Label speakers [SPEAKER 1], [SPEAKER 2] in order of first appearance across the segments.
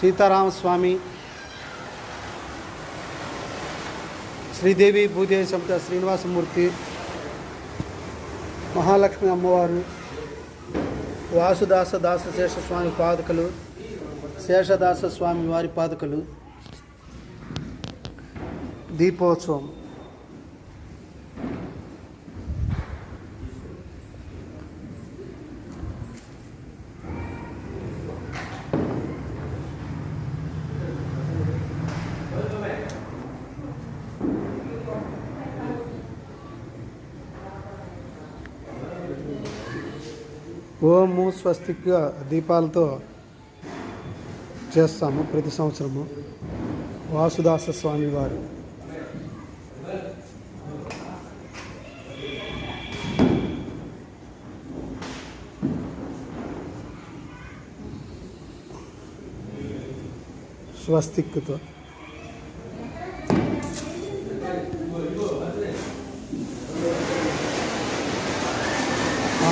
[SPEAKER 1] సీతారామస్వామి, శ్రీదేవి భూదేవి సమేత శ్రీనివాసమూర్తి, మహాలక్ష్మి అమ్మవారు, వాసుదాస దాసశేష స్వామి పాదుకలు, శేషదాస స్వామి వారి పాదుకలు, దీపోత్సవం. ఓము స్వస్తిక్ దీపాలతో చేస్తాము ప్రతి సంవత్సరము. వాసుదాస స్వామి వారు స్వస్తిక్తో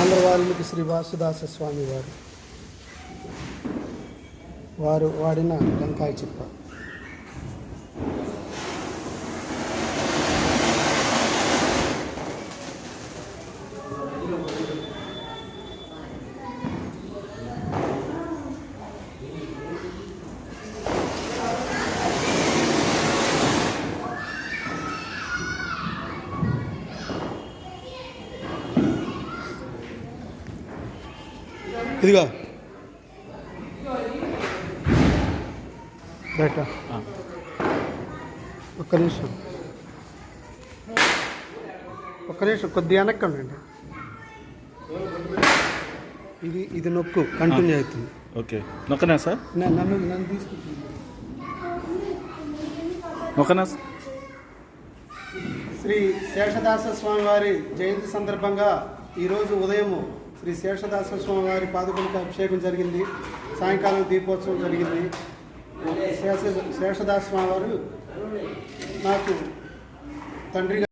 [SPEAKER 1] ఆంధ్రవాల్మీకి శ్రీ వాసుదాస స్వామి వారు వాడిన టెంకాయ చిప్ప. ఇదిగా బయట ఒక్క నిమిషం కొద్దిగా వెనక్కండి. ఇది నొక్కు కంటిన్యూ అవుతుంది.
[SPEAKER 2] ఓకే, నొక్కనా సార్?
[SPEAKER 1] నన్ను తీసుకుంటుంది.
[SPEAKER 2] నొక్కనా?
[SPEAKER 1] శ్రీ శేషదాస స్వామి వారి జయంతి సందర్భంగా ఈరోజు ఉదయము శ్రీ శేషదాస స్వామి వారి పాదుకలకు అభిషేకం జరిగింది. సాయంకాలం దీపోత్సవం జరిగింది. శేషదాస స్వామి వారు నాకు తండ్రిగా